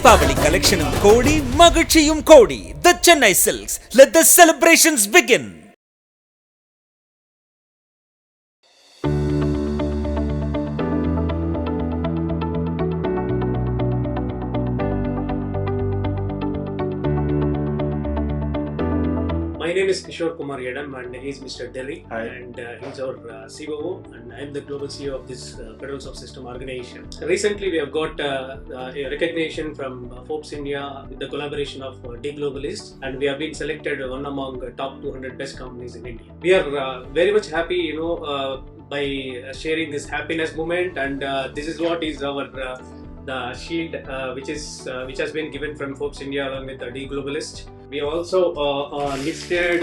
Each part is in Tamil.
Deepavali collection Kodi, Magachiyum Kodi. The Chennai Silks. Let the celebrations begin. My name is Kishore Kumar,Yedam and he is Mr. Delhi. Hi. And he's our COO and I am the global CEO of this Federal Soft System organization. Recently we have got a recognition from Forbes India with the collaboration of D-Globalist, and we have been selected one among top 200 best companies in India. We are very much happy, by sharing this happiness moment, and this is what is our the shield which has been given from Forbes India along with the D-Globalist. We also listed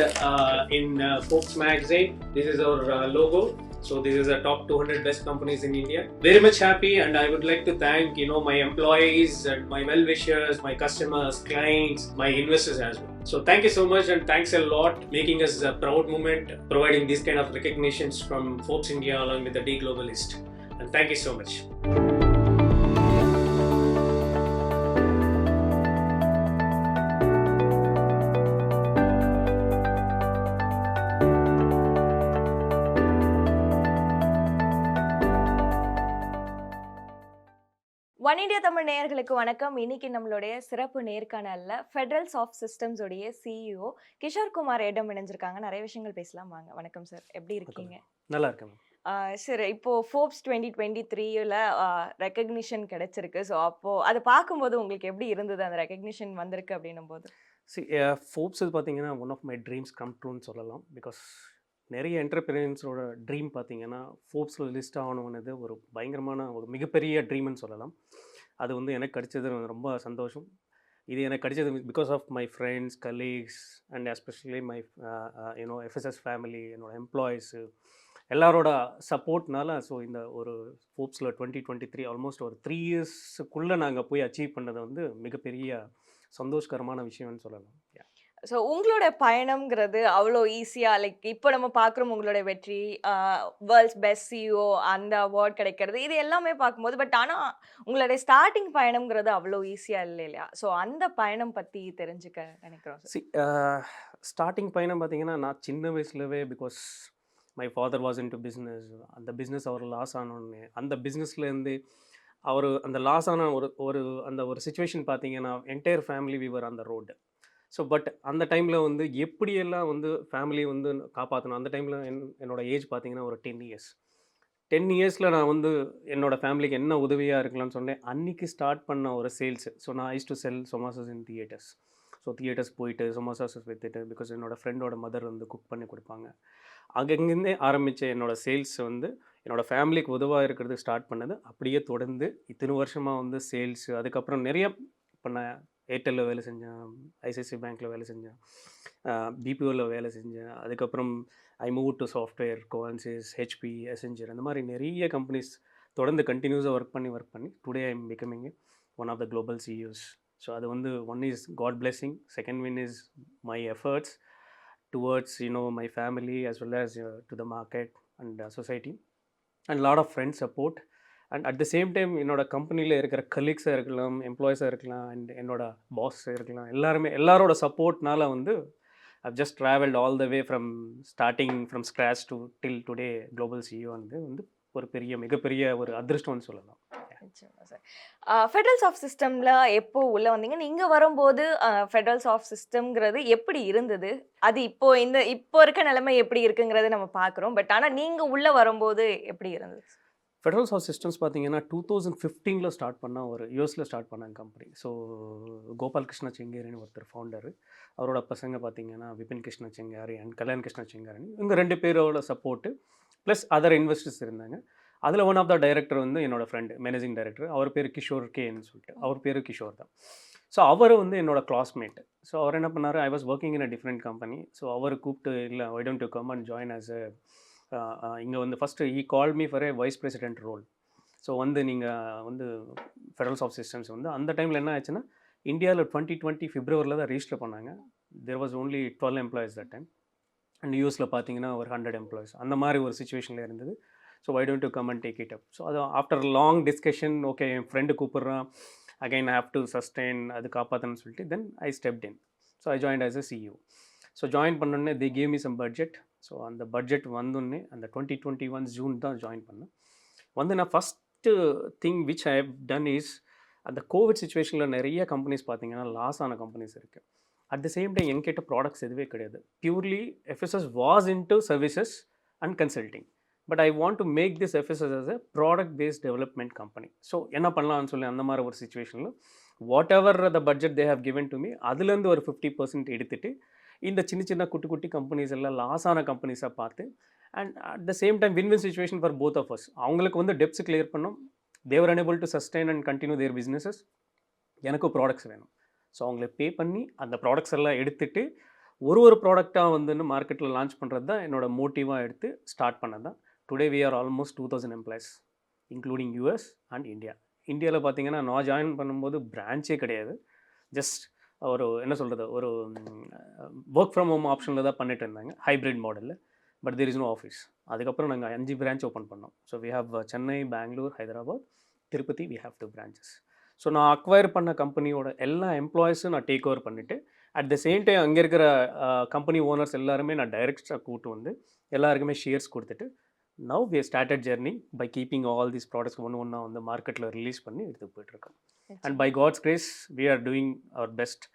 in Forbes magazine. This is our logo. So this is the top 200 best companies in India. Very much happy, and I would like to thank my employees and my well-wishers, my customers, clients, my investors as well. So thank you so much, and thanks a lot, making us a proud moment, providing these kind of recognitions from Forbes India along with the D-Globalist. And thank you so much. ஒன்இண்டியா Tamil நேயர்களுக்கு வணக்கம். இன்னைக்கு நம்மளுடைய சிறப்பு நேர்காணல்ல ஃபெடரல் சாஃப்ட் சிஸ்டம்ஸ் உடைய சிஇஓ கிஷோர்குமாரிடம் இணைஞ்சிருக்காங்க. நிறைய விஷயங்கள் பேசலாம் வாங்க. வணக்கம் சார், எப்படி இருக்கீங்க? நல்லா இருக்கேன். சார், இப்போ ஃபோர்ப்ஸ் 2023ல ரெகக்னிஷன் கிடைச்சிருக்கு. ஸோ அப்போ அதை பார்க்கும்போது உங்களுக்கு எப்படி இருந்தது, அந்த ரெகக்னிஷன் வந்திருக்கு அப்படின்னும் போது? ஃபோர்ப்ஸ் பார்த்தீங்கன்னா one of my dreams come ட்ரூன்னு சொல்லலாம். பிகாஸ் நிறைய என்டர்பிரினர்ஸோட ட்ரீம் பார்த்தீங்கன்னா ஃபோர்ப்ஸில் லிஸ்ட் ஆகணுன்னது ஒரு பயங்கரமான ஒரு மிகப்பெரிய ட்ரீம்னு சொல்லலாம். அது வந்து எனக்கு கிடைச்சது ரொம்ப சந்தோஷம். இது எனக்கு கிடைச்சது because of my friends, colleagues and especially my FSS family, என்னோடய எம்ப்ளாயீஸு எல்லாரோட சப்போர்ட்னால. ஸோ இந்த ஒரு ஃபோர்ப்ஸில் 2023 ஆல்மோஸ்ட் ஒரு 3 இயர்ஸுக்குள்ளே நாங்கள் போய் அச்சீவ் பண்ணது வந்து மிகப்பெரிய சந்தோஷகரமான விஷயம்னு சொல்லலாம். ஸோ உங்களோட பயணம்ங்கிறது அவ்வளோ ஈஸியாக, லைக் இப்போ நம்ம பார்க்குறோம் உங்களோட வெற்றி, வேர்ல்ட்ஸ் பெஸ்ட் சிஇஓ அந்த அவார்ட் கிடைக்கிறது, இது எல்லாமே பார்க்கும்போது, பட் ஆனால் உங்களுடைய ஸ்டார்டிங் பயணம்ங்கிறது அவ்வளோ ஈஸியாக இல்லை இல்லையா? ஸோ அந்த பயணம் பற்றி தெரிஞ்சுக்க நினைக்கிறோம். ஸ்டார்டிங் பயணம் பார்த்தீங்கன்னா, நான் சின்ன வயசுலவே because my father was into business, அந்த பிஸ்னஸ் அவர் லாஸ் ஆனோடனே அந்த பிஸ்னஸ்லேருந்து அவர் அந்த லாஸ் ஆன ஒரு சுச்சுவேஷன் பார்த்தீங்கன்னா entire family were on the road. So but அந்த டைமில் வந்து எப்படியெல்லாம் வந்து ஃபேமிலி வந்து காப்பாற்றணும், அந்த டைமில் என்னோடய ஏஜ் பார்த்தீங்கன்னா ஒரு 10 இயர்ஸ். 10 இயர்ஸில் நான் வந்து என்னோடய ஃபேமிலிக்கு என்ன உதவியாக இருக்கலாம்னு சொன்னேன். அன்றைக்கி ஸ்டார்ட் பண்ண ஒரு சேல்ஸு. ஸோ நான் used to sell samosas in theatres. So theatres போயிட்டு சொமாசாஸ் விற்றுட்டு, பிகாஸ் என்னோடய ஃப்ரெண்டோட மதர் வந்து குக் பண்ணி கொடுப்பாங்க. அங்கேருந்தே ஆரம்பித்த என்னோடய சேல்ஸ் வந்து என்னோடய ஃபேமிலிக்கு உதவாக இருக்கிறது ஸ்டார்ட் பண்ணது. அப்படியே தொடர்ந்து இத்தனை வருஷமாக வந்து சேல்ஸு, அதுக்கப்புறம் நிறைய பண்ண ஏர்டெல்லில் வேலை செஞ்சேன், ஐசிஐசிஐ பேங்க்கில் வேலை செஞ்சேன், பிபிஓவில் வேலை செஞ்சேன். அதுக்கப்புறம் I move to software, Covansys, HP, Accenture, அந்த மாதிரி நிறைய கம்பெனிஸ் தொடர்ந்து கண்டினியூஸாக ஒர்க் பண்ணி today I am becoming one of the global CEOs. So அது வந்து one is God blessing, second one is my efforts towards my family as well as to the market and society and lot of friend support. And at the same time என்னோடய கம்பெனியில் இருக்கிற கலீக்ஸாக இருக்கலாம், எம்ப்ளாயீஸாக இருக்கலாம், அண்ட் என்னோடய பாஸாக இருக்கலாம், எல்லாரோட சப்போர்ட்னால வந்து I've just traveled all the way from starting from scratch to till today global CEO வந்து ஒரு மிகப்பெரிய ஒரு அதிர்ஷ்டம்னு சொல்லலாம். ஃபெடரல் சாஃப்ட் சிஸ்டமில் எப்போ உள்ளே வந்தீங்க? நீங்கள் வரும்போது ஃபெடரல் சாஃப்ட் சிஸ்டம்ங்கிறது எப்படி இருந்தது? அது இப்போ இருக்க நிலைமை எப்படி இருக்குங்கிறத நம்ம பார்க்குறோம். பட் ஆனால் நீங்கள் உள்ளே வரும்போது எப்படி இருந்தது? ஃபெடரல் சாஃப்ட் சிஸ்டம்ஸ் பார்த்தீங்கன்னா 2015 ஸ்டார்ட் பண்ணால் ஒரு யூஎஸில் ஸ்டார்ட் பண்ணாங்க கம்பெனி. ஸோ கோபால் கிருஷ்ண செங்கேரின்னு ஒருத்தர் ஃபவுண்டர், அவரோட பசங்க பார்த்தீங்கன்னா விபின் கிருஷ்ண செங்காரி அண்ட் கல்யாண் கிருஷ்ண செங்காரின்னு, இவங்க 2 பேரோட சப்போர்ட்டு ப்ளஸ் அதர் இன்வெஸ்டர்ஸ் இருந்தாங்க. அதில் ஒன் ஆஃப் த டைரக்டர் வந்து என்னோடய ஃப்ரெண்டு, மேனேஜிங் டைரக்டர், அவர் பேர் கிஷோர் கேன்னு சொல்லிட்டு, அவர் பேர் கிஷோர் தான். ஸோ அவர் வந்து என்னோடய கிளாஸ்மேட். ஸோ அவர் என்ன பண்ணார், I was working in a different company. So அவர் கூப்பிட்டு, இல்லை why don't you come and join us இங்கே வந்து first he call me for a vice president role. So வந்து நீங்கள் வந்து ஃபெடரல் சாஃப்ட் சிஸ்டம்ஸ் வந்து அந்த டைமில் என்ன ஆச்சுன்னா, இந்தியாவில் 2020 பிப்ரவரியில் தான் ரிஜிஸ்டர் பண்ணாங்க. There was only 12 employees that time. And யூஎஸில் பார்த்தீங்கன்னா ஒரு 100 எம்ப்ளாயிஸ், அந்த மாதிரி ஒரு சுச்சுவேஷனில் இருந்தது. So why don't you come and take it up. So அது ஆஃப்டர் லாங் டிஸ்கஷன், ஓகே என் ஃப்ரெண்டு கூப்பிட்றான், again I have to sustain அது காப்பாற்றணும்னு சொல்லிட்டு then I stepped in. So I joined as a CEO. So join பண்ணோடனே they gave me some budget. So அந்த பட்ஜெட் வந்தோடனே அந்த 2021 ஜூன் தான் ஜாயின் பண்ணேன். வந்து நான் first thing which I have done is, அந்த கோவிட் சுச்சுவேஷனில் நிறைய கம்பெனிஸ் பார்த்தீங்கன்னா லாஸ் ஆன கம்பெனிஸ் இருக்குது. அட் த சேம் டைம் என்கிட்ட ப்ராடக்ட்ஸ் எதுவே கிடையாது. Purely FSS was into services and consulting. But I want to make this FSS as a product based development company. So என்ன பண்ணலாம்னு சொல்லி அந்த மாதிரி ஒரு சுச்சுவேஷனில் whatever the budget they have given to me அதுலேருந்து ஒரு 50% எடுத்துகிட்டு இந்த சின்ன சின்ன குட்டி குட்டி கம்பெனிஸ் எல்லாம் லாஸ் ஆன கம்பெனிஸாக பார்த்து and at the same time win win situation for both of us. அவங்களுக்கு வந்து டெப்ஸ் கிளியர் பண்ணோம், they were enable to sustain and continue their businesses. எனக்கும் ப்ராடக்ட்ஸ் வேணும். ஸோ அவங்கள பே பண்ணி அந்த ப்ராடக்ட்ஸ் எல்லாம் எடுத்துகிட்டு ஒரு ப்ராடக்டாக வந்து மார்க்கெட்டில் லான்ச் பண்ணுறது தான் என்னோட மோட்டிவாக எடுத்து ஸ்டார்ட் பண்ணது தான். Today we are almost 2000 employees including US and India. இந்தியாவில் பார்த்தீங்கன்னா நான் ஜாயின் பண்ணும்போது பிரான்ச்சே கிடையாது. ஜஸ்ட் ஒரு என்ன சொல்கிறது, ஒரு ஒர்க் ஃப்ரம் ஹோம் ஆப்ஷனில் தான் பண்ணிட்டு இருந்தாங்க, ஹைப்ரிட் மாடலில். But there is no office. அதுக்கப்புறம் நாங்கள் 5 பிரான்ச் ஓப்பன் பண்ணோம். So we have Chennai, Bangalore, Hyderabad, Tirupati. We have 2 branches. So நான் அக்வயர் பண்ண கம்பெனியோட எல்லா எம்ப்ளாயிஸும் நான் டேக் ஓவர் பண்ணிவிட்டு அட் த சேம் டைம் அங்கே இருக்கிற கம்பெனி ஓனர்ஸ் எல்லாருமே நான் டைரெக்டாக கூப்பிட்டு வந்து எல்லாருக்குமே ஷேர்ஸ் கொடுத்துட்டு now we started journey by keeping all these products ஒன்று வந்து மார்க்கெட்டில் ரிலீஸ் பண்ணி எடுத்து போயிட்டுருக்கோம். And by God's grace we are doing our best.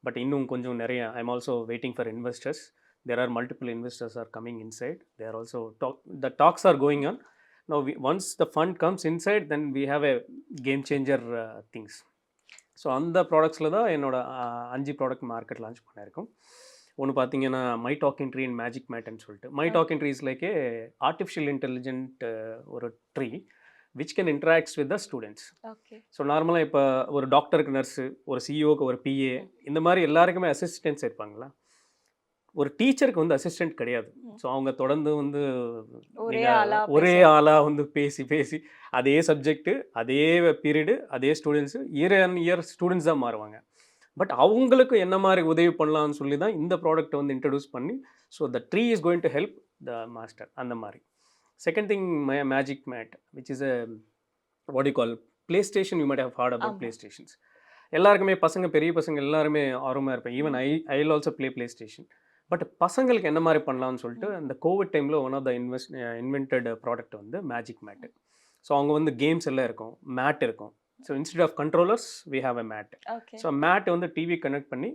But இன்னும் கொஞ்சம் நிறைய I am also waiting for investors. There are multiple investors are coming inside. They are also the talks are going on. Now once the fund comes inside, then we have a game changer things. So அந்த ப்ராடக்ட்ஸில் தான் என்னோட 5 ப்ராடக்ட் மார்க்கெட் லான்ச் பண்ணியிருக்கோம். ஒன்று பார்த்தீங்கன்னா my talking tree and magic மேட்னு சொல்லிட்டு. My talking tree is like a artificial intelligent ஒரு tree which can interacts with the students. So நார்மலாக இப்போ ஒரு டாக்டருக்கு நர்ஸு, ஒரு சிஇஓக்கு ஒரு பிஏ, இந்த மாதிரி எல்லாருக்குமே அசிஸ்டன்ஸ் இருப்பாங்களா. ஒரு டீச்சருக்கு வந்து அசிஸ்டன்ட் கிடையாது. ஸோ அவங்க தொடர்ந்து வந்து ஒரே ஆளாக வந்து பேசி அதே சப்ஜெக்ட்டு, அதே பீரியடு, அதே students, year and year students தான் மாறுவாங்க. பட் அவங்களுக்கு என்ன மாதிரி உதவி பண்ணலாம்னு சொல்லி தான் இந்த ப்ராடக்ட்டை வந்து இன்ட்ரடியூஸ் பண்ணி, so the tree is going to help the master அந்த மாதிரி. Second thing magic mat which is a what you call play station. You might have heard about play stations. எல்லாருக்குமே பசங்க, பெரிய பசங்க எல்லாருமே ஆர்வமாக இருப்பேன். Even I will also play station. But பசங்களுக்கு என்ன மாதிரி பண்ணலாம்னு சொல்லிட்டு அந்த கோவிட் டைமில் one of the invented product வந்து மேஜிக் மேட்டு. ஸோ அவங்க வந்து கேம்ஸ் எல்லாம் இருக்கும், மேட் இருக்கும். So instead of controllers we have a mat. So mat வந்து டிவி கனெக்ட் பண்ணி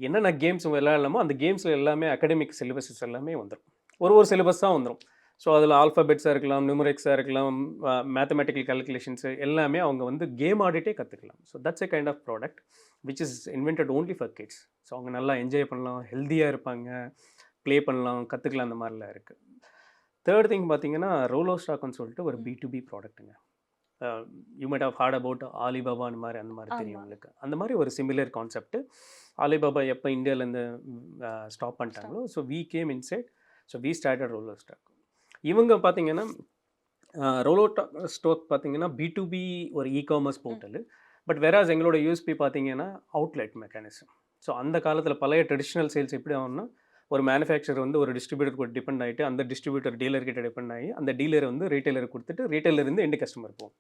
என்னென்ன கேம்ஸ் விளையாடலாமோ அந்த கேம்ஸில் எல்லாமே அகடமிக் சிலபஸஸ் எல்லாமே வந்துடும். ஒரு சிலபஸ் தான் வந்துடும். ஸோ அதில் ஆல்ஃபபெட்ஸாக இருக்கலாம், நியூமரிக்ஸாக இருக்கலாம், மேத்தமெட்டிக்கல் கால்குலேஷன்ஸு எல்லாமே அவங்க வந்து கேம் ஆடிட்டே கற்றுக்கலாம். So that's a kind of product which is invented only for kids. So அவங்க நல்லா என்ஜாய் பண்ணலாம், ஹெல்த்தியாக இருப்பாங்க, ப்ளே பண்ணலாம், கற்றுக்கலாம், அந்த மாதிரிலாம் இருக்குது. தேர்ட் திங் பார்த்தீங்கன்னா ரோலோ ஸ்டாக்னு சொல்லிட்டு ஒரு B2B ப்ராடக்ட்டுங்க. You might have heard about Alibaba அந்த மாதிரி தெரியும் உங்களுக்கு. அந்த மாதிரி ஒரு சிமிலர் கான்செப்ட். ஆலிபாபா எப்போ இந்தியாவிலேருந்து ஸ்டாப் பண்ணிட்டாங்களோ, so we came inside. So we started Rolo stock. இவங்க பார்த்தீங்கன்னா ரோலோ ஸ்டாக் பார்த்தீங்கன்னா B2B ஒரு இ-காமர்ஸ் போர்ட்டலு. பட் வேறாஸ் எங்களோட யூஎஸ்பி பார்த்தீங்கன்னா அவுட்லெட் மெக்கானிசம். ஸோ அந்த காலத்தில் பழைய ட்ரெடிஷ்னல் சேல்ஸ் எப்படி ஆகும்னா, ஒரு மேனுஃபேக்சர் வந்து ஒரு டிஸ்ட்ரிபியூட்டருக்கு டிபெண்ட் ஆகிட்டு, அந்த டிஸ்ட்ரிபியூட்டர் டீலர்கிட்ட டிபெண்ட் ஆகி, அந்த டீலர் வந்து ரீட்டைலருக்கு கொடுத்துட்டு ரீட்டைலருந்து எண்டு கஸ்டமர் போகும்.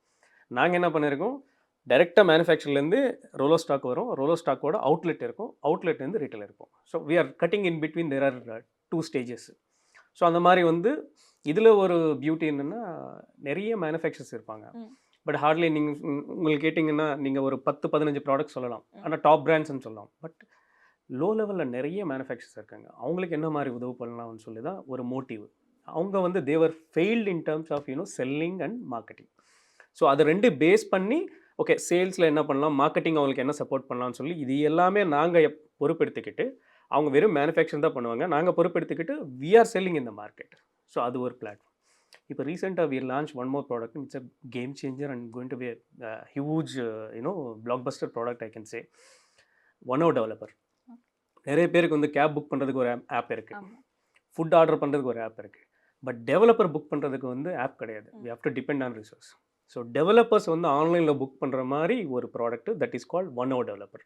நாங்கள் என்ன பண்ணியிருக்கோம், டைரெக்டாக மேனுஃபேக்சர்லேருந்து ரோலோ ஸ்டாக் வரும், ரோலோ ஸ்டாக்கோட அவுட்லெட் இருக்கும், அவுட்லெட்லேருந்து ரீட்டைலர் இருக்கும். So we are cutting in between there are 2 stages. So அந்த மாதிரி வந்து இதில் ஒரு பியூட்டி என்னென்னா, நிறைய மேனுஃபேக்சர்ஸ் இருப்பாங்க. பட் ஹார்ட்லி நீங்கள் உங்களுக்கு கேட்டிங்கன்னா நீங்கள் ஒரு 10-15 ப்ராடக்ட் சொல்லலாம், ஆனால் டாப் பிராண்ட்ஸ்ன்னு சொல்லலாம். பட் லோ லெவலில் நிறைய மேனுஃபேக்சர்ஸ் இருக்காங்க. அவங்களுக்கு என்ன மாதிரி உதவி பண்ணலாம்னு சொல்லி தான் ஒரு மோட்டிவ். அவங்க வந்து they were failed in terms of selling and marketing. So அதை 2 பேஸ் பண்ணி ஓகே சேல்ஸில் என்ன பண்ணலாம், மார்க்கெட்டிங் அவங்களுக்கு என்ன சப்போர்ட் பண்ணலாம்னு சொல்லி இது எல்லாமே நாங்கள் பொறுப்பெடுத்துக்கிட்டு, அவங்க வெறும் மேனுஃபேக்சர் தான் பண்ணுவாங்க, நாங்கள் பொறுப்பெடுத்துக்கிட்டு we are selling in the market. So அது ஒரு பிளாட்ஃபார்ம். இப்போ ரீசெண்டாக we launch one more product. It's a game changer and going to be huge blockbuster product I can say. OneNow developer. நிறைய பேருக்கு வந்து கேப் புக் பண்ணுறதுக்கு ஒரு ஆப் இருக்குது, ஃபுட் ஆர்டர் பண்ணுறதுக்கு ஒரு ஆப் இருக்குது. பட் டெவலப்பர் புக் பண்ணுறதுக்கு வந்து ஆப் கிடையாது. We have to depend on resource. So developers வந்து ஆன்லைனில் புக் பண்ணுற மாதிரி ஒரு product that is called OneNow developer.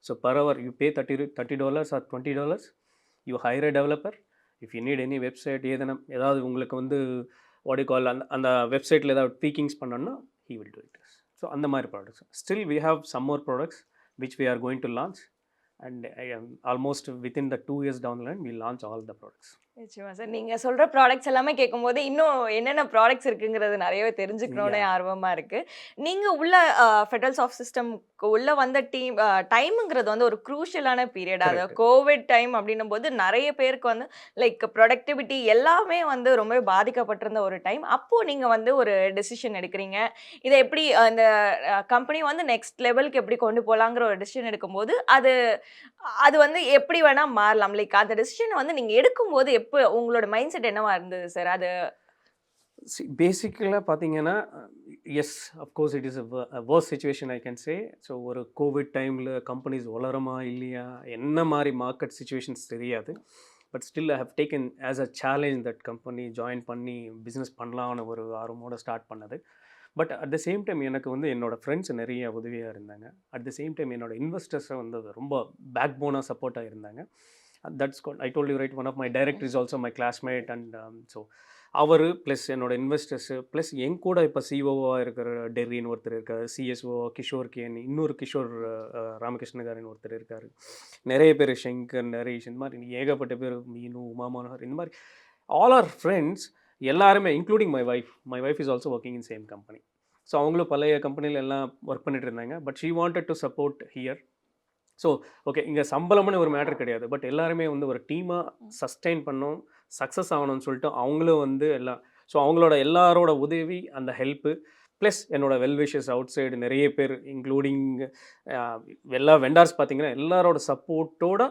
So per hour you pay $30 or $20. You hire a developer. If you need any website, ஏதாவது உங்களுக்கு வந்து வாட் யூ கால் அந்த வெப்சைட்டில் ஏதாவது ட்வீக்கிங்ஸ் பண்ணோன்னா he will do it. So அந்த மாதிரி products. Still we have some more products which we are going to launch, and almost within the 2 years down the line we launch all the products. நிச்சயமா சார். நீங்க சொல்ற ப்ராடக்ட்ஸ் எல்லாமே கேட்கும்போது, இன்னும் என்னென்ன ப்ராடக்ட்ஸ் இருக்குங்கிறது நெறையவே தெரிஞ்சுக்கணும்னே ஆர்வமா இருக்கு. நீங்க உள்ள ஃபெடரல் சாஃப்ட் சிஸ்டம்க்கு உள்ள வந்த டைம்ங்கிறது வந்து ஒரு க்ரூஷியலான பீரியட். அது Correct. கோவிட் டைம் அப்படின்னும்போது நெறைய பேருக்கு வந்து லைக் ப்ரொடக்டிவிட்டி எல்லாமே வந்து ரொம்பவே பாதிக்கப்பட்டிருந்த ஒரு டைம். அப்போ நீங்க வந்து ஒரு டெசிஷன் எடுக்கிறீங்க. இத எப்படி அந்த கம்பெனி வந்து நெக்ஸ்ட் லெவலுக்கு எப்படி கொண்டு போலாங்கிற ஒரு டெசிஷன் எடுக்கும்போது, அது அது வந்து எப்படி வேணா மாறலாம். லைக் அந்த டெசிஷன வந்து நீங்க எடுக்கும்போது உங்களோட மைண்ட் செட் என்னவா இருந்தது சார்? அது பேசிக்கலாக பார்த்தீங்கன்னா, yes of course it is a worst situation I can say. So ஒரு கோவிட் டைமில் கம்பெனிஸ் வளருமா இல்லையா, என்ன மாதிரி மார்க்கெட் சிச்சுவேஷன்ஸ் தெரியாது. But still I have taken as a challenge that company join பண்ணி பிஸ்னஸ் பண்ணலான்னு ஒரு ஆர்வமோட ஸ்டார்ட் பண்ணது. பட் அட் த சேம் டைம் எனக்கு வந்து என்னோடய ஃப்ரெண்ட்ஸ் நிறைய உதவியாக இருந்தாங்க. அட் த சேம் டைம் என்னோடய இன்வெஸ்டர்ஸை வந்து ரொம்ப பேக் போனாக சப்போர்ட்டாக இருந்தாங்க. That's call I told you right, one of my director is also my classmate. And so அவர் ப்ளஸ் என்னோட இன்வெஸ்டர்ஸு ப்ளஸ் என் கூட இப்போ சிஓவாக இருக்கிற டெர்ரின்னு ஒருத்தர் இருக்கார், சிஎஸ்ஓ கிஷோர் கேன், இன்னொரு கிஷோர் ராமகிருஷ்ணகாரன் ஒருத்தர் இருக்கார், நிறைய பேர் ஷங்கர், நரேஷ், இந்த மாதிரி ஏகப்பட்ட பேர், மீனு, உமா மனோகர், இந்த மாதிரி ஆல் ஆர் ஃப்ரெண்ட்ஸ் எல்லாருமே, including my wife is also working in same company. So அவங்களும் பழைய கம்பெனியில் எல்லாம் ஒர்க் பண்ணிட்டு இருந்தாங்க. But she wanted to support here. So okay, இங்கே சம்பளம்னு ஒரு மேட்டர் கிடையாது. பட் எல்லாருமே வந்து ஒரு டீமாக சஸ்டெயின் பண்ணணும், சக்ஸஸ் ஆகணும்னு சொல்லிட்டு அவங்களும் வந்து எல்லாம், ஸோ அவங்களோட எல்லாரோட உதவி, அந்த ஹெல்ப்பு, ப்ளஸ் என்னோட வெல்விஷஸ் அவுட் சைடு நிறைய பேர், இன்க்ளூடிங் எல்லா வெண்டார்ஸ் பார்த்திங்கன்னா எல்லாரோட சப்போர்ட்டோட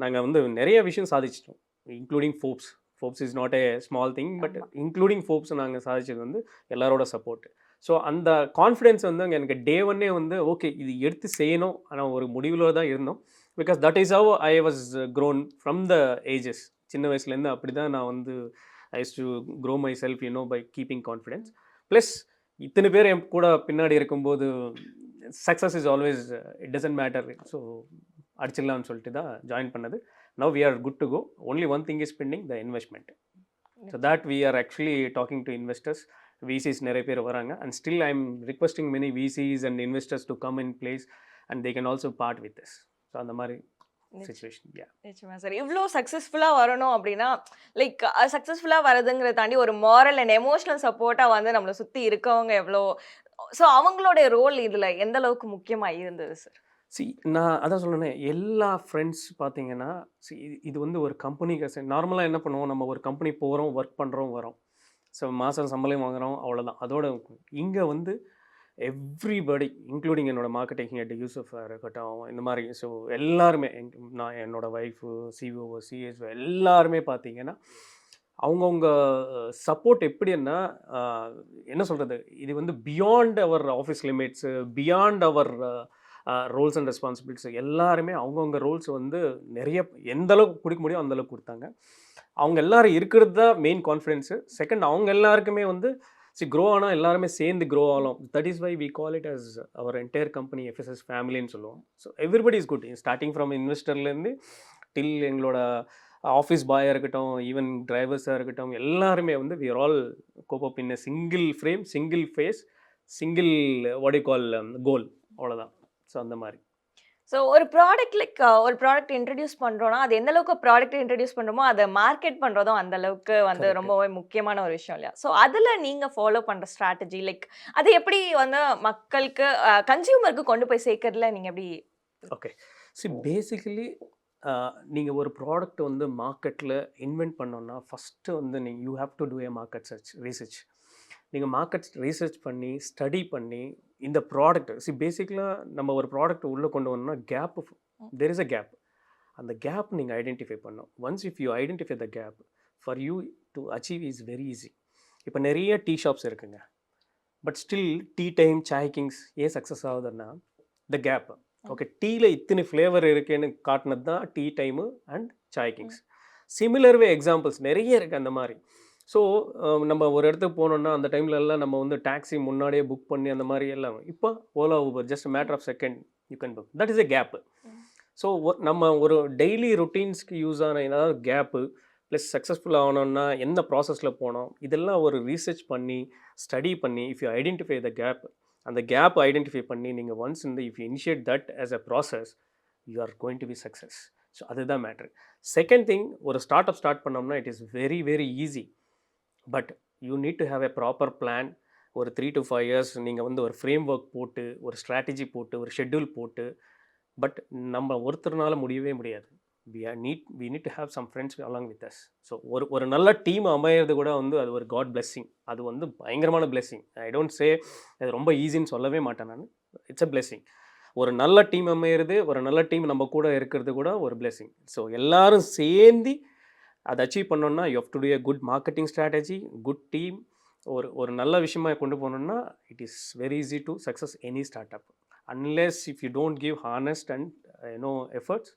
நாங்கள் வந்து நிறைய விஷயம் சாதிச்சிட்டோம். Including Forbes is not a small thing, but including Forbes நாங்கள் சாதிச்சது வந்து எல்லாரோட சப்போர்ட்டு. ஸோ அந்த கான்ஃபிடென்ஸ் வந்து எனக்கு டே ஒன்னே வந்து ஓகே இது எடுத்து செய்யணும், ஆனால் ஒரு முடிவில் தான் இருந்தோம். Because that is how I was grown from the ages. சின்ன வயசுலேருந்து அப்படி தான் நான் வந்து I use to grow myself by keeping confidence. Plus இத்தனை பேர் என் கூட பின்னாடி இருக்கும்போது success is always it doesn't matter. So அடிச்சிடலாம்னு சொல்லிட்டு தான் ஜாயின் பண்ணது. Now we are good to go. Only one thing is pending, the investment. So that we are actually talking to investors. VCs நிறைய பேர் வராங்க. And still I am requesting many VCs and investors to come in place and they can also part with this. So அந்த மாதிரி சிச்சுவேஷன். நிச்சயமா சார். இவ்வளோ சக்ஸஸ்ஃபுல்லாக வரணும் அப்படின்னா லைக் சக்ஸஸ்ஃபுல்லாக வரதுங்கிறத தாண்டி ஒரு மாரல் அண்ட் எமோஷனல் சப்போர்ட்டாக வந்து நம்மளை சுற்றி இருக்கவங்க எவ்வளோ, ஸோ அவங்களுடைய ரோல் இதில் எந்த அளவுக்கு முக்கியமாக இருந்தது சார்? நான் அதான் சொல்லணும், எல்லா ஃப்ரெண்ட்ஸ் பார்த்தீங்கன்னா இது வந்து ஒரு கம்பெனிக்கு நார்மலாக என்ன பண்ணுவோம், நம்ம ஒரு கம்பெனி போகிறோம், ஒர்க் பண்ணுறோம், வரோம், ஸோ மாதம் சம்பளம் வாங்குகிறோம், அவ்வளோதான். அதோட இங்கே வந்து எவ்ரிபடி இன்க்ளூடிங் என்னோட மார்க்கெட்டிங் ஹெட் யூசுஃபாக இருக்கட்டும், இந்த மாதிரி, ஸோ எல்லாருமே நான் என்னோட ஒய்ஃபு, சிஓ, சிஎஸ்ஓ எல்லாருமே பார்த்தீங்கன்னா அவங்கவுங்க சப்போர்ட் எப்படின்னா என்ன சொல்கிறது, இது வந்து beyond our office limits, beyond our roles and responsibilities, எல்லாருமே அவங்கவுங்க ரோல்ஸ் வந்து நிறைய எந்த அளவுக்கு கொடுக்க முடியும் அந்தளவுக்கு கொடுத்தாங்க. அவங்க எல்லோரும் இருக்கிறது தான் மெயின் கான்ஃபிடென்ஸு. செகண்ட், அவங்க எல்லாருக்குமே வந்து க்ரோ ஆனால் எல்லாருமே சேர்ந்து க்ரோ ஆகலாம். That is why we call it as our entire company FSS ஃபேமிலின்னு சொல்லுவோம். So everybody is good, starting from இன்வெஸ்டர்லேருந்து டில் எங்களோட ஆஃபீஸ் பாயாக இருக்கட்டும், ஈவன் டிரைவர்ஸாக இருக்கட்டும், எல்லாருமே வந்து we are all cooped up in a single frame, single face, single what you call goal, அவ்வளோதான். ஸோ அந்த மாதிரி. ஸோ ஒரு ப்ராடக்ட் லைக் ஒரு ப்ராடக்ட் இன்ட்ரடியூஸ் பண்ணுறோன்னா அது எந்த அளவுக்கு ப்ராடக்ட் இன்ட்ரடியூஸ் பண்ணுறோமோ அதை மார்க்கெட் பண்ணுறதும் அந்த அளவுக்கு வந்து ரொம்பவே முக்கியமான ஒரு விஷயம் இல்லையா? ஸோ அதில் நீங்கள் ஃபாலோ பண்ணுற ஸ்ட்ராட்டஜி லைக் அது எப்படி வந்து மக்களுக்கு கன்சியூமருக்கு கொண்டு போய் சேர்க்கறதுல நீங்கள் எப்படி? ஓகே, பேசிக்கலி நீங்கள் ஒரு ப்ராடக்ட் வந்து மார்க்கெட்டில் இன்வென்ட் பண்ணோன்னா ஃபஸ்ட்டு வந்து you have to do a market research. நீங்கள் மார்க்கெட் ரீசர்ச் பண்ணி ஸ்டடி பண்ணி இந்த ப்ராடக்ட் பேசிக்கலாக நம்ம ஒரு ப்ராடக்ட் உள்ளே கொண்டு வரணும்னா gap, there is a gap. அந்த கேப் நீங்கள் ஐடென்டிஃபை பண்ணணும். Once if you identify the gap for you to achieve is very easy. இப்போ நிறைய டீ ஷாப்ஸ் இருக்குங்க, but still tea time, Chai Kings ஏன் சக்ஸஸ் ஆகுதுன்னா த கேப். ஓகே, டீயில் இத்தனை ஃப்ளேவர் இருக்குன்னு காட்டினது தான் Tea Time and Chai Kings. Similar way examples நிறைய இருக்குது அந்த மாதிரி. ஸோ நம்ம ஒரு இடத்துக்கு போனோம்னா அந்த டைம்லலாம் நம்ம வந்து டாக்ஸி முன்னாடியே புக் பண்ணி அந்த மாதிரி எல்லாம், இப்போ Ola Uber just matter of second you can book. That is a gap. So நம்ம ஒரு டெய்லி ரொட்டீன்ஸ்க்கு யூஸ் ஆன ஏதாவது கேப்பு ப்ளஸ் சக்ஸஸ்ஃபுல் ஆகணும்னா எந்த ப்ராசஸில் போனோம், இதெல்லாம் ஒரு ரீசர்ச் பண்ணி ஸ்டடி பண்ணி if you identify the gap அந்த கேப் ஐடென்டிஃபை பண்ணி நீங்கள் once if you initiate that as a process you are going to be success. So அதுதான் மேட்ரு. செகண்ட் திங், ஒரு ஸ்டார்ட் அப் ஸ்டார்ட் பண்ணோம்னா it is very very easy. But you need to have a proper plan. ஒரு 3 to 5 years நீங்கள் வந்து ஒரு ஃப்ரேம் ஒர்க் போட்டு, ஒரு ஸ்ட்ராட்டஜி போட்டு, ஒரு ஷெட்யூல் போட்டு. பட் நம்ம ஒருத்தர்னால முடியவே முடியாது. we need to have some friends along with us. So ஒரு நல்ல டீம் அமையிறது கூட வந்து அது ஒரு காட் பிளெஸ்ஸிங். அது வந்து பயங்கரமான பிளெஸ்ஸிங். ஐ டோன்ட் சே அது ரொம்ப ஈஸின்னு சொல்லவே மாட்டேன் நான். It's a blessing. ஒரு நல்ல டீம் அமையிறது, ஒரு நல்ல டீம் நம்ம கூட இருக்கிறது கூட ஒரு பிளெஸ்ஸிங். ஸோ எல்லாரும் சேர்ந்து அதை அச்சீவ் பண்ணோன்னா you have to do a good marketing strategy, good team. ஒரு நல்ல விஷயமா கொண்டு போனோம்னா it is very easy to success any start up. Unless if you don't give honest and efforts,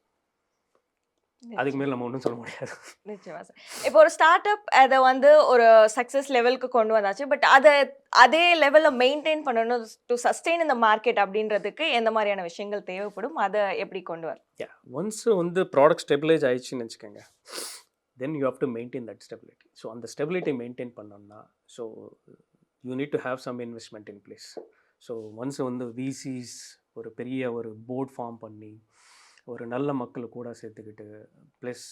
அதுக்கு மேலே நம்ம ஒன்றும் சொல்ல முடியாது. நிச்சயமா சார். இப்போ ஒரு ஸ்டார்ட் அப் அதை வந்து ஒரு சக்ஸஸ் லெவலுக்கு கொண்டு வந்தாச்சு. பட் அதை அதே லெவலில் மெயின்டைன் பண்ணணும், டு சஸ்டெயின் இந்த மார்க்கெட் அப்படின்றதுக்கு எந்த மாதிரியான விஷயங்கள் தேவைப்படும், அதை எப்படி கொண்டு வர? ஒன்ஸ் வந்து ப்ராடக்ட் ஸ்டெபிலைஸ் ஆயிடுச்சுன்னு வச்சுக்கோங்க, then you have to maintain that stability. So அந்த ஸ்டெபிலிட்டி மெயின்டைன் பண்ணோம்னா, so you need to have some investment in place. So once வந்து விசிஸ் ஒரு பெரிய ஒரு போர்ட் ஃபார்ம் பண்ணி, ஒரு நல்ல மக்களை கூட சேர்த்துக்கிட்டு, ப்ளஸ்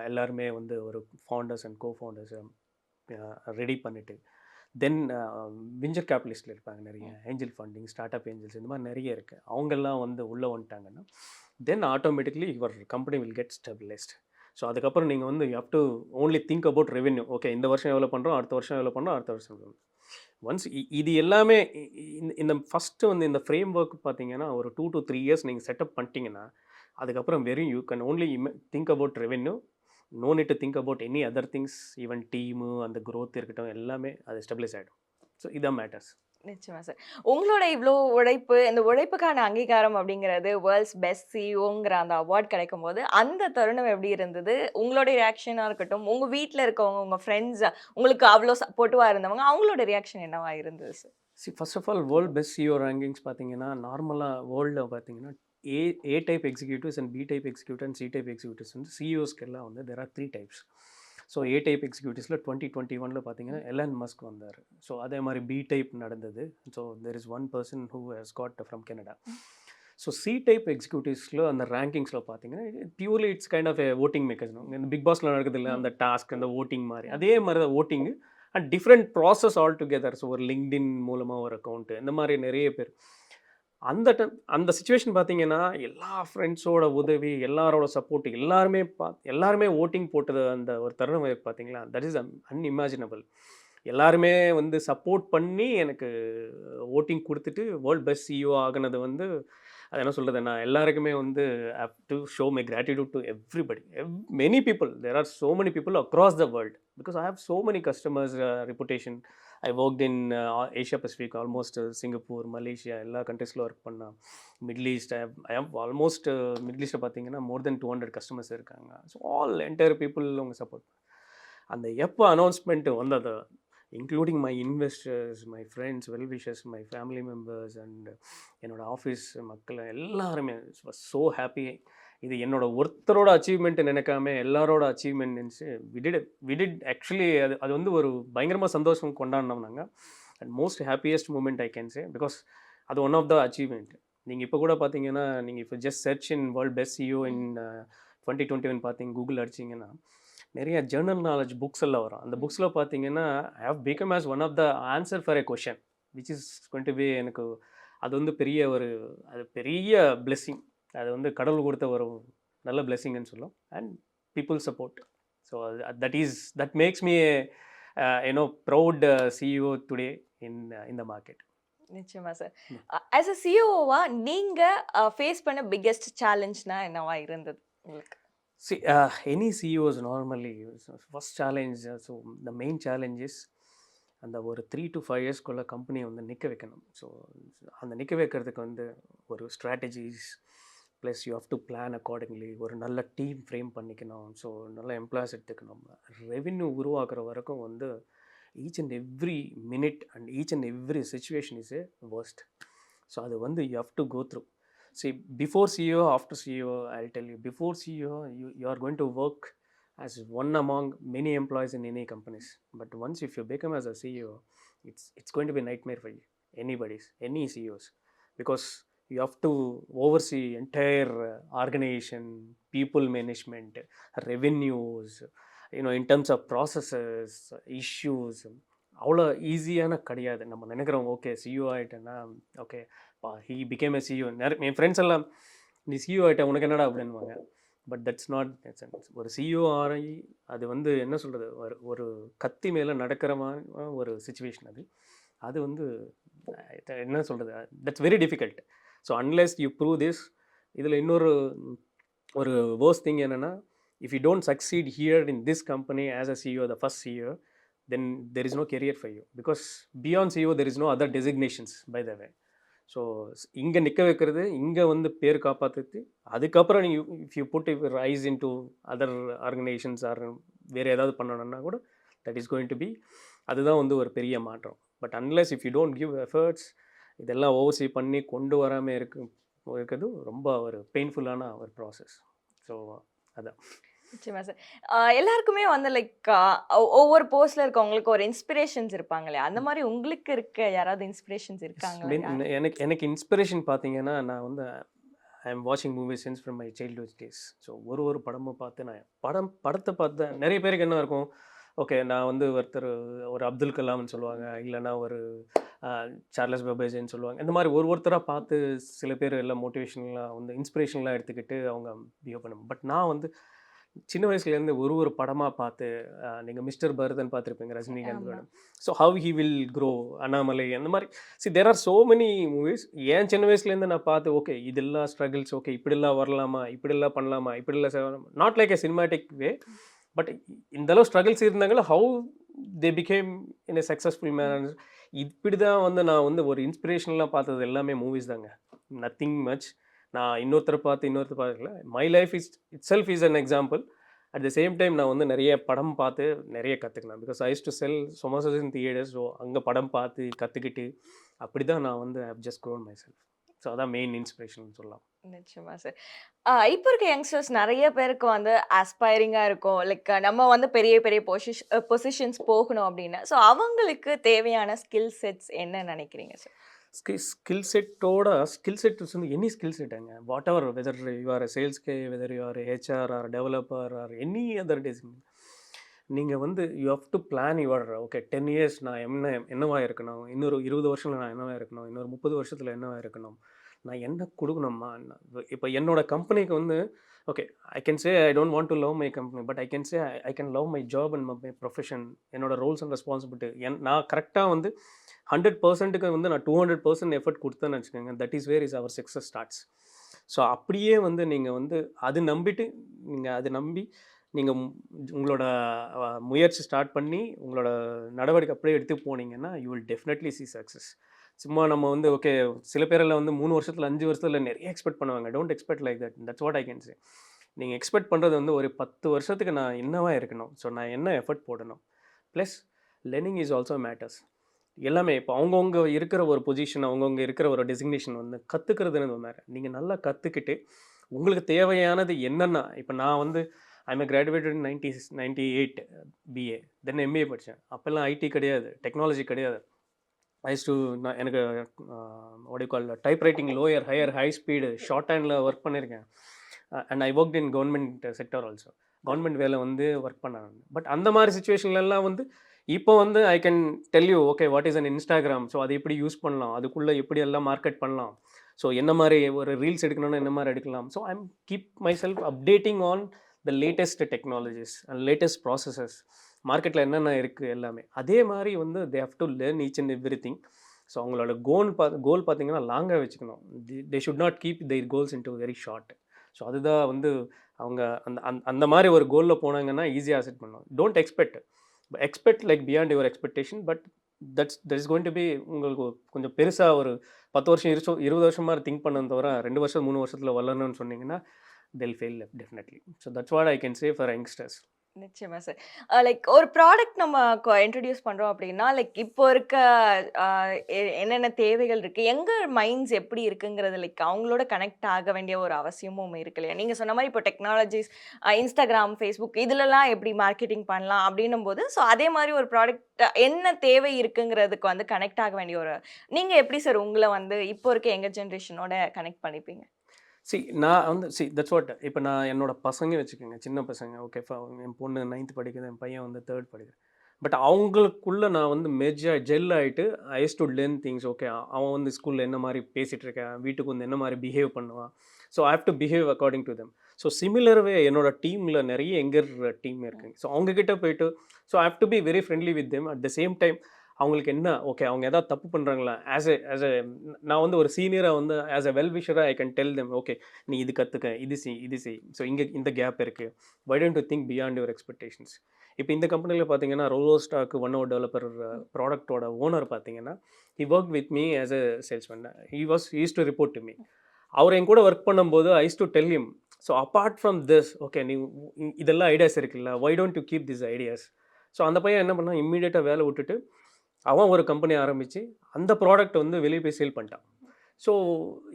எல்லாருமே வந்து ஒரு ஃபவுண்டர்ஸ் அண்ட் கோ ஃபவுண்டர்ஸை ரெடி பண்ணிவிட்டு, தென் வெஞ்சர் கேபிட்டலிஸ்டில் இருப்பாங்க நிறைய, angel funding, startup angels, இந்த மாதிரி நிறைய இருக்குது. அவங்கெல்லாம் வந்து உள்ளே வந்துட்டாங்கன்னா then automatically your company will get stabilised. So அதுக்கப்புறம் நீங்கள் வந்து you have to only think about revenue. Okay, இந்த வருஷம் எவ்வளோ பண்ணுறோம், அடுத்த வருஷம் எவ்வளோ பண்ணுறோம், அடுத்த வருஷம். ஒன்ஸ் இது எல்லாமே இந்த ஃபஸ்ட்டு வந்து இந்த ஃப்ரேம் ஒர்க் பார்த்தீங்கன்னா ஒரு 2 to 3 years நீங்கள் செட்டப் பண்ணிட்டீங்கன்னா, அதுக்கப்புறம் வெறும் you can only think about revenue. No need to think about any other things. Even team, அந்த க்ரோத் இருக்கட்டும், எல்லாமே அது ஸ்டெபிலைஸ் ஆகிடும். ஸோ இதான் மேட்டர்ஸ். நிச்சயமா சார். உங்களோட இவ்வளோ உழைப்பு, இந்த உழைப்புக்கான அங்கீகாரம் அப்படிங்கிறது வேர்ல்ட்ஸ் பெஸ்ட் சிஇஓங்கிற அந்த அவார்ட் கிடைக்கும் போது அந்த தருணம் எப்படி இருந்தது? உங்களுடைய ரியாக்ஷனாக இருக்கட்டும், உங்கள் வீட்டில் இருக்கவங்க, உங்கள் ஃப்ரெண்ட்ஸ், உங்களுக்கு அவ்வளோ சப்போர்ட்டிவாக இருந்தவங்க, அவங்களோட ரியாக்ஷன் என்னவா இருந்தது sir? First of all world best CEO rankings பார்த்தீங்கன்னா, நார்மலாக வேர்ல்டில் பார்த்தீங்கன்னா A type executives and B type executive and C type executives வந்து சிஇஓஸ்க்கெல்லாம் வந்து there are 3 types. So A type எக்ஸிக்யூட்டிவ்ஸில் 2021 பார்த்தீங்கன்னா எலன் மஸ்க் வந்தார். ஸோ அதே மாதிரி பி டைப் நடந்தது. So there is one person who has got from Canada. So C type எக்ஸிக்யூட்டிவ்ஸில் அந்த ரேங்கிங்ஸில் பார்த்தீங்கன்னா purely it's kind of voting mechanism. இந்த பிக் பாஸில் நடக்குது இல்லை, அந்த டாஸ்க், அந்த ஓட்டிங் மாதிரி, அதே மாதிரி தான் voting and different process all together. So ஒரு லிங்க்டின் மூலமாக ஒரு அக்கௌண்ட்டு, இந்த மாதிரி நிறைய பேர் அந்த சிச்சுவேஷன் பார்த்தீங்கன்னா, எல்லா ஃப்ரெண்ட்ஸோட உதவி, எல்லாரோட சப்போர்ட், எல்லாருமே ஓட்டிங் போட்டது அந்த ஒரு தருணம் பார்த்தீங்களா, தட் இஸ் அன்இமேஜினபிள். எல்லாருமே வந்து சப்போர்ட் பண்ணி எனக்கு ஓட்டிங் கொடுத்துட்டு வேர்ல்ட் பெஸ்ட் சிஇஓ ஆகினது வந்து, அது என்ன சொல்கிறது, நான் எல்லாருக்குமே வந்து have to show my gratitude to everybody, many people. There are so many people across the world because I have so many customers, reputation. I worked in Asia Pacific, almost Singapore, Malaysia, எல்லா கண்ட்ரீஸில் ஒர்க் பண்ணேன். Middle East, I have almost Middle ஈஸ்ட்டில் பார்த்தீங்கன்னா மோர் தென் 200 customers இருக்காங்க. ஸோ ஆல் என்டையர் பீப்புள் அவங்க சப்போர்ட். அந்த எப்போ அனௌன்ஸ்மெண்ட் வந்தது, including my investors, my friends, well wishers, my family members and என்னோடய ஆஃபீஸ் மக்கள் எல்லாருமே வாஸ் ஸோ ஹாப்பி. இது என்னோட ஒருத்தரோட அச்சீவ்மெண்ட் நினைக்காம எல்லாரோட அச்சீவ்மெண்ட் நினச்சி விடிட் ஆக்சுவலி அது வந்து ஒரு பயங்கரமாக சந்தோஷம் கொண்டாடினோம் நாங்கள். And most happiest moment I can say, because அது ஒன் ஆஃப் த அச்சீவ்மெண்ட். நீங்கள் இப்போ கூட பார்த்தீங்கன்னா, நீங்கள் இப்போ just search in world best CEO in 2021 பார்த்தீங்க, கூகுள் அடிச்சிங்கன்னா நிறைய ஜேர்னல் நாலேஜ் புக்ஸ் எல்லாம் வரும். அந்த புக்ஸில் பார்த்தீங்கன்னா I have become as one of the answer for a question which is going to be, எனக்கு அது வந்து பெரிய பிளெஸ்ஸிங். அது வந்து கடவுள் கொடுத்த ஒரு நல்ல பிளெஸ்ஸிங்னு சொல்லும். And people support. So that makes me proud CEO today in the market. நிச்சயமா சார். ஆஸ் அ சிஇஓவா நீங்கள் ஃபேஸ் பண்ண பிக்கெஸ்ட் சேலஞ்ச்னா என்னவா இருந்தது உங்களுக்கு? See, any CEOs normally, first challenge, so the main challenge is அந்த ஒரு 3 to 5 yearsக்குள்ள கம்பெனியை வந்து நிற்க வைக்கணும். ஸோ அந்த நிற்க வைக்கிறதுக்கு வந்து ஒரு strategies plus you have to plan accordingly, ஒரு நல்ல டீம் ஃப்ரேம் பண்ணிக்கணும். ஸோ நல்ல எம்ப்ளாய்ஸ் எடுத்துக்கணும். ரெவென்யூ உருவாக்குற வரைக்கும் வந்து each and every minute and each and every situation is a worst. So அது வந்து you have to go through. See, before CEO, after CEO, I'll tell you, before CEO, you are going to work as one among many employees in any companies. But once if you become as a CEO, it's going to be a nightmare for you. any CEOs, because you have to oversee entire organization, people management, revenues, in terms of processes, issues. அவ்வளோ ஈஸியான கிடையாது. நம்ம நினைக்கிறோம் ஓகே சிஇஓ ஆகிட்டேன்னா okay he became a CEO. நிறைய என் ஃப்ரெண்ட்ஸ் எல்லாம் நீ சிஇஓ ஆகிட்ட உனக்கு என்னடா அப்படின்வாங்க. பட் தட்ஸ் நாட் ஒரு சிஇஓ ஆகி அது வந்து என்ன சொல்கிறது, ஒரு கத்தி மேலே நடக்கிற மாதிரி ஒரு சுச்சுவேஷன் அது. அது வந்து என்ன சொல்கிறது, that's very difficult. So unless you prove this. இதில் இன்னொரு ஒரு வேர்ஸ்ட் திங் என்னென்னா, if you don't succeed here in this company as a CEO, the first CEO, then there is no career for you, because beyond CEO there is no other designations by the way. So இங்கே நிற்க வைக்கிறது, இங்கே வந்து பேர் காப்பாற்றுறது, அதுக்கப்புறம் நீங்கள் if you put your eyes in to other organisations or வேறு ஏதாவது பண்ணணும்னா கூட that is going to be, அதுதான் வந்து ஒரு பெரிய மாற்றம். But unless if you don't give efforts, இதெல்லாம் ஓவர்சீ பண்ணி கொண்டு வராமல் இருக்கிறது ரொம்ப ஒரு பெயின்ஃபுல்லான ஒரு ப்ராசஸ். ஸோ அதான் நிச்சயமா சார். எல்லாருக்குமே வந்து லைக் ஒவ்வொரு போஸ்ட்ல இருக்கவங்களுக்கு ஒரு இன்ஸ்பிரேஷன்ஸ் இருப்பாங்க இல்லையா? அந்த மாதிரி உங்களுக்கு இருக்க யாராவது இன்ஸ்பிரேஷன்ஸ் இருக்காங்களா? எனக்கு இன்ஸ்பிரேஷன் பார்த்தீங்கன்னா, நான் வந்து ஐ எம் வாட்சிங் movies since from my childhood days. So ஒரு படமும் பார்த்து நான் படத்தை பார்த்து நிறைய பேருக்கு என்ன இருக்கும், ஓகே நான் வந்து ஒரு அப்துல் கலாம்னு சொல்லுவாங்க, இல்லைனா ஒரு சார்லஸ் பபேஜின்னு சொல்லுவாங்க. இந்த மாதிரி ஒருத்தராக பார்த்து சில பேர் எல்லாம் மோட்டிவேஷனலாக வந்து இன்ஸ்பிரேஷனலாக எடுத்துக்கிட்டு அவங்க பிஹேவ் பண்ணுவாங்க. பட் நான் வந்து சின்ன வயசுலேருந்து ஒரு படமாக பார்த்து, நீங்கள் மிஸ்டர் பரதன் பார்த்துருப்பீங்க ரஜினிகாந்தோட. So how he will grow, Annamalai, அந்த மாதிரி there are so many movies. ஏன் சின்ன வயசுலேருந்து நான் பார்த்து ஓகே இதெல்லாம் ஸ்ட்ரகிள்ஸ், ஓகே இப்படிலாம் வரலாமா, இப்படிலாம் பண்ணலாமா, இப்படிலாம் செய்யலாமா, not like a cinematic way, but இந்தளவு ஸ்ட்ரகிள்ஸ் இருந்தாங்களோ how they became in a successful manner. இப்படி தான் வந்து நான் வந்து ஒரு இன்ஸ்பிரேஷனலாக பார்த்தது எல்லாமே மூவிஸ் தாங்க, நத்திங் மச். நான் இன்னொருத்தர் பார்க்கல. My life itself is an example. At the same time நான் வந்து நிறைய படம் பார்த்து நிறைய கற்றுக்கலாம். Because I use to sell samosas in theatres. So அங்கே படம் பார்த்து கற்றுக்கிட்டு அப்படி தான் நான் வந்து ஐ ஹவ் ஜஸ்ட் க்ரோன் மை செல்ஃப். ஸோ அதான் மெயின் இன்ஸ்பிரேஷன் சொல்லலாம். நிச்சயமா சார். இப்போ இருக்க யங்ஸ்டர்ஸ் நிறைய பேருக்கு வந்து ஆஸ்பைரிங்காக இருக்கும், லைக் நம்ம வந்து பெரிய பெரிய பொசிஷன்ஸ் போகணும் அப்படின்னு. ஸோ அவங்களுக்கு தேவையான ஸ்கில் செட்ஸ் என்ன நினைக்கிறீங்க சார்? ஸ்கில் செட்ஸ் வந்து எனி ஸ்கில் செட்டுங்க, whatever, whether you are sales கே, whether you are HR or developer or any other discipline, நீங்கள் வந்து you have to plan your okay 10 years நான் என்னவா இருக்கணும், இன்னொரு 20 வருஷத்தில் நான் என்னவா இருக்கணும், இன்னொரு 30 வருஷத்தில் என்னவா இருக்கணும், நான் என்ன கொடுக்கணுமா. இப்போ என்னோட கம்பெனிக்கு வந்து okay I can say I don't want to love my company, but I can say I can love my job and my profession, என்னோட ரோல்ஸ் அண்ட் ரெஸ்பான்சிபிலிட்டி. நான் கரெக்டாக வந்து 100%க்கு வந்து நான் 200% எஃபர்ட் கொடுத்தேன்னு வச்சுக்கோங்க, that is where is our success starts. So அப்படியே வந்து நீங்கள் வந்து அது நம்பி நீங்கள் உங்களோட முயற்சி ஸ்டார்ட் பண்ணி உங்களோட நடவடிக்கை அப்படியே எடுத்து போனீங்கன்னா you will definitely C success. சும்மா நம்ம வந்து ஓகே சில பேரெல்லாம் வந்து 3 வருஷத்தில் 5 வருஷத்தில் நிறைய எக்ஸ்பெக்ட் பண்ணுவாங்க. Don't expect like that. That's what I can say. நீங்கள் எக்ஸ்பெக்ட் பண்ணுறது வந்து ஒரு 10 வருஷத்துக்கு நான் என்னவா இருக்கணும், ஸோ நான் என்ன எஃபர்ட் போடணும், plus learning is also matters. எல்லாமே இப்போ அவங்கவுங்க இருக்கிற ஒரு பொசிஷன், அவங்கவுங்க இருக்கிற ஒரு டெசிக்னேஷன் வந்து கற்றுக்கிறதுன்னு வேறு. நீங்கள் நல்லா கற்றுக்கிட்டு உங்களுக்கு தேவையானது என்னென்னா, இப்போ நான் வந்து I am graduated in 98 BA, then MA படித்தேன். அப்போல்லாம் ஐடி கிடையாது, டெக்னாலஜி கிடையாது. நான் எனக்கு கால் typewriting lower higher high speed shorthand work பண்ணியிருக்கேன். And I work in government sector also, government வேலை வந்து ஒர்க் பண்ணாங்க. பட் அந்த மாதிரி சுச்சுவேஷன்லாம் வந்து இப்போ வந்து ஐ can tell you okay what is an Instagram, so அதை எப்படி யூஸ் பண்ணலாம், அதுக்குள்ளே எப்படி எல்லாம் மார்க்கெட் பண்ணலாம், ஸோ என்ன மாதிரி ஒரு ரீல்ஸ் எடுக்கணும்னா என்ன மாதிரி எடுக்கலாம். So I am keep myself updating on the latest technologies and latest processes, மார்க்கெட்டில் என்னென்ன இருக்குது எல்லாமே. அதே மாதிரி வந்து they have to learn each and every thing. So அவங்களோட கோல் பார்த்தீங்கன்னா லாங்காக வச்சுக்கணும். They should not keep their goals in to very short. So அதுதான் வந்து அவங்க அந்த மாதிரி ஒரு கோலில் போனாங்கன்னா ஈஸியாக செட் பண்ணணும். Don't expect like beyond your expectation, but that is going to be உங்களுக்கு கொஞ்சம் பெருசாக ஒரு 10 வருஷம் 20 வருஷமாக திங்க் பண்ண தவிர 2 வருஷம் 3 வருஷத்தில் வளரணும்னு சொன்னீங்கன்னா they'll fail definitely. So that's what I can say for youngsters. நிச்சயமா சார். லைக் ஒரு ப்ராடக்ட் நம்ம இன்ட்ரோடியூஸ் பண்றோம் அப்படின்னா, லைக் இப்போ இருக்க அ என்னென்ன தேவைகள் இருக்கு, யங்கர் மைண்ட்ஸ் எப்படி இருக்குங்கிறது லைக் அவங்களோட கனெக்ட் ஆக வேண்டிய ஒரு அவசியமும் இருக்கு இல்லையா? நீங்க சொன்ன மாரி இப்போ டெக்னாலஜிஸ் Instagram, Facebook இதுலலாம் எப்படி மார்க்கெட்டிங் பண்ணலாம் அப்படின்னும்போது, ஸோ அதே மாரி ஒரு ப்ராடக்ட் என்ன தேவை இருக்குங்கிறதுக்கு வந்து கனெக்ட் ஆக வேண்டிய ஒரு நீங்க எப்படி சார் உங்கள வந்து இப்போ இருக்க யங்கர் ஜெனரேஷனோட கனெக்ட் பண்ணிப்பீங்க? நான் வந்து தட்ஸ் வாட் இப்போ நான் என்னோட பசங்க வச்சுக்கோங்க, சின்ன பசங்க. ஓகே, என் பொண்ணு 9th படிக்குது, என் பையன் வந்து 3rd படிக்கிறான். பட் அவங்களுக்குள்ள நான் வந்து ஜெல் ஆகிட்டு I use to learn things. Okay, அவன் வந்து ஸ்கூலில் என்ன மாதிரி பேசிகிட்டு இருக்கான், வீட்டுக்கு வந்து என்ன மாதிரி பிஹேவ் பண்ணுவான். So I have to behave according to them. So similar way என்னோட டீமில் நிறைய எங்கர் டீம் இருக்குங்க. ஸோ அவங்கக்கிட்ட போயிட்டு so I have to be very friendly with them. At the same time அவங்களுக்கு என்ன ஓகே அவங்க ஏதாவது தப்பு பண்ணுறாங்களா, ஆஸ் எ நான் வந்து ஒரு சீனியராக வந்து ஆஸ் எ வெல்விஷராக I can tell them, okay நீ இது கற்றுக்க, இது செய். ஸோ இங்கே இந்த கேப் இருக்குது. Why don't you think beyond your expectations. இப்போ இந்த கம்பெனியில் பார்த்தீங்கன்னா ரோலோ ஸ்டாக் 1 hour டெவலப்பர் ப்ராடக்டோட ஓனர் பார்த்தீங்கன்னா he work with me as a salesman. Use to report to me. அவர் என் கூட ஒர்க் பண்ணும்போது I use to tell him, so apart from this okay நீ இதெல்லாம் ஐடியாஸ் இருக்குல்ல, why don't you keep this ideas. So அந்த பையன் என்ன பண்ணால் இம்மீடியட்டாக வேலை விட்டுட்டு அவன் ஒரு கம்பெனி ஆரம்பித்து அந்த ப்ராடக்ட் வந்து வெளியே போய் சேல் பண்ணிட்டான். So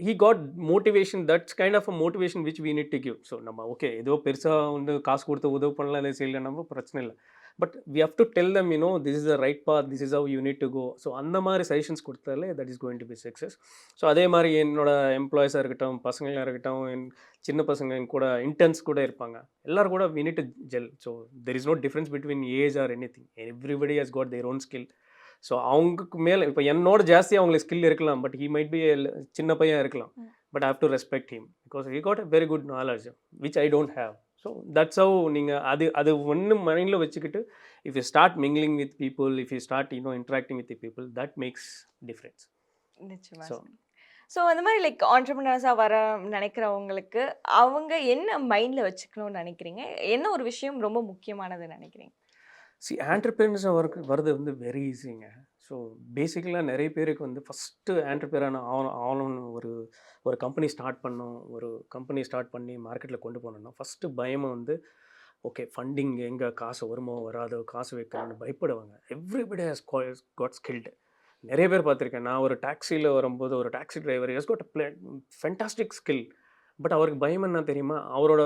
he got motivation. That's kind of a motivation which we need to give. So நம்ம ஓகே ஏதோ பெருசாக வந்து காசு கொடுத்து உதவு பண்ணலாம், இதை செய்யல, நம்ம பிரச்சனை இல்லை. But we have to tell them this is the right path, this is how you need to go. So அந்த மாதிரி சஜஷன்ஸ் கொடுத்தாலே that is going to be success. So அதே மாதிரி என்னோட எம்ப்ளாயிஸாக இருக்கட்டும், பசங்களாக இருக்கட்டும், என் சின்ன பசங்க என் கூட இன்டர்ன்ஸ் கூட இருப்பாங்க, எல்லோரும் கூட we need to gel. So there is no difference between age or anything. Everybody has got their own skill. So அவங்களுக்கு மேலே இப்போ என்னோட ஜாஸ்தியாக அவங்களுக்கு ஸ்கில் இருக்கலாம், பட் ஹீ மைட் பி சின்ன பையன் இருக்கலாம். But I have to respect him because he got a very good knowledge which I don't have. So that's how நீங்கள் அது ஒன்று மைண்டில் வச்சுக்கிட்டு if you start mingling with people, if you start interacting with people, that makes difference. நிச்சயமா. ஸோ அந்த மாதிரி லைக் ஆண்டர்பிரினர்ஸாக வர நினைக்கிறவங்களுக்கு அவங்க என்ன மைண்டில் வச்சுக்கணும்னு நினைக்கிறீங்க? என்ன ஒரு விஷயம் ரொம்ப முக்கியமானது நினைக்கிறீங்க? ஆண்டர்பிரினர்ஸாக வரது வந்து வெரி ஈஸிங்க. ஸோ பேசிக்கலாக நிறைய பேருக்கு வந்து ஃபஸ்ட்டு ஆண்டர்பிரினர் ஆகணும்னு ஒரு கம்பெனி ஸ்டார்ட் பண்ணோம், ஒரு கம்பெனி ஸ்டார்ட் பண்ணி மார்க்கெட்டில் கொண்டு போனோம்னா ஃபஸ்ட்டு பயமாக வந்து ஓகே ஃபண்டிங் எங்கே காசு வருமோ வராதோ, காசு வைக்கணும்னு பயப்படுவாங்க. Everybody has God skilled. நிறைய பேர் பார்த்துருக்கேன். நான் ஒரு டாக்ஸியில் வரும்போது ஒரு taxi driver has got a fantastic skill. But அவருக்கு பயம் என்ன தெரியுமா, அவரோட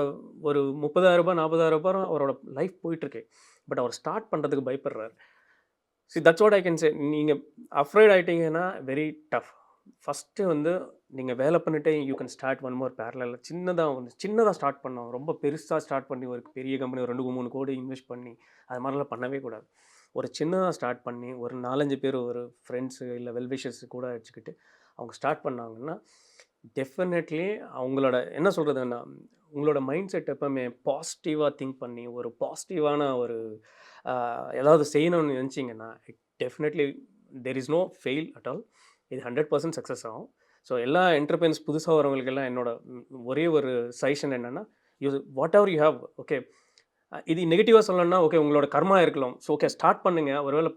ஒரு 30,000 40,000 அவரோட லைஃப் போயிட்டுருக்கு. பட் அவர் ஸ்டார்ட் பண்ணுறதுக்கு பயப்படுறாரு. That's what I can say. நீங்கள் அஃப்ரைட் ஆகிட்டீங்கன்னா வெரி டஃப். ஃபஸ்ட்டு வந்து நீங்கள் வேலை பண்ணிவிட்டு you can start one more பேரலில். சின்னதாக ஸ்டார்ட் பண்ணோம். ரொம்ப பெருசாக ஸ்டார்ட் பண்ணி ஒரு பெரிய கம்பெனி ஒரு 2-3 கோடி இன்வெஸ்ட் பண்ணி அது மாதிரிலாம் பண்ணவே கூடாது. ஒரு சின்னதாக ஸ்டார்ட் பண்ணி ஒரு 4-5 பேர் ஒரு ஃப்ரெண்ட்ஸு இல்லை வெல்விஷர்ஸ் கூட வச்சுக்கிட்டு அவங்க ஸ்டார்ட் பண்ணாங்கன்னா டெஃபினெட்லி அவங்களோட என்ன சொல்கிறதுன்னா உங்களோட மைண்ட் செட் எப்போவுமே பாசிட்டிவாக திங்க் பண்ணி ஒரு பாசிட்டிவான ஒரு ஏதாவது செய்யணும்னு நினச்சிங்கன்னா definitely there is no fail at all. இது 100% சக்ஸஸ் ஆகும். ஸோ எல்லா என்டர்பிரைனர்ஸ் புதுசாக வரவங்களுக்கெல்லாம் என்னோட ஒரே ஒரு சஜஷன் என்னென்னா, what ever you have okay, இது நெகட்டிவாக சொல்லணும்னா ஓகே உங்களோட கர்மா இருக்கலாம். ஸோ ஓகே ஸ்டார்ட் பண்ணுங்கள், ஒருவேளை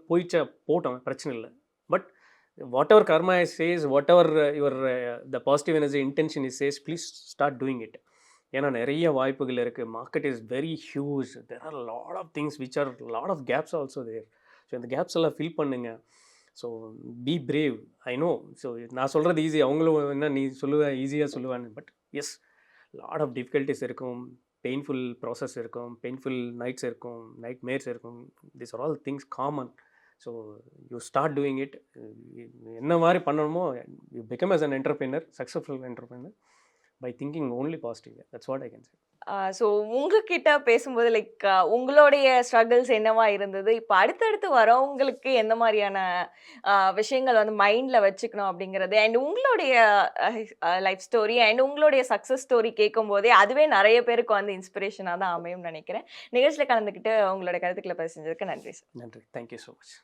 போட்டோம் பிரச்சனை இல்லை. But whatever karma says, whatever your the positive energy intention is says, please start doing it. ஏன்னா நிறைய வாய்ப்புகள் இருக்குது. Market is very huge. There are lot of things which are lot of gaps also there. So இந்த கேப்ஸ் எல்லாம் ஃபில் பண்ணுங்க. So be brave. I know. So நான் சொல்கிறது ஈஸி, அவங்களும் என்ன நீ சொல்லுவேன் ஈஸியாக சொல்லுவேன். But as lot of difficulties இருக்கும், பெயின்ஃபுல் ப்ராசஸ் இருக்கும், பெயின்ஃபுல் நைட்ஸ் இருக்கும், நைட் மேர்ஸ் இருக்கும். This are all things common. So you start doing it. என்ன மாதிரி பண்ணணுமோ you become as an entrepreneur, successful entrepreneur by thinking only positive. That's what I can say. So உங்ககிட்ட பேசும்போது லைக் உங்களுடைய ஸ்ட்ரகிள்ஸ் என்னவா இருந்தது, இப்போ அடுத்தடுத்து வரவங்களுக்கு எந்த மாதிரியான விஷயங்கள் வந்து மைண்டில் வச்சுக்கணும் அப்படிங்கிறது, அண்ட் உங்களுடைய லைஃப் ஸ்டோரி அண்ட் உங்களுடைய சக்ஸஸ் ஸ்டோரி கேட்கும் போதே அதுவே நிறைய பேருக்கு வந்து இன்ஸ்பிரேஷனாக தான் அமையும்னு நினைக்கிறேன். நிகழ்ச்சியில் கலந்துக்கிட்டு உங்களோட கருத்துக்களை பேசுறதுக்கு நன்றி சார். நன்றி. Thank you so much.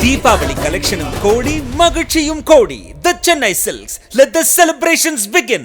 தீபாவளி கலெக்ஷனும் கோடி, மகிழ்ச்சியும் கோடி. The Chennai Silks. Let the celebrations begin.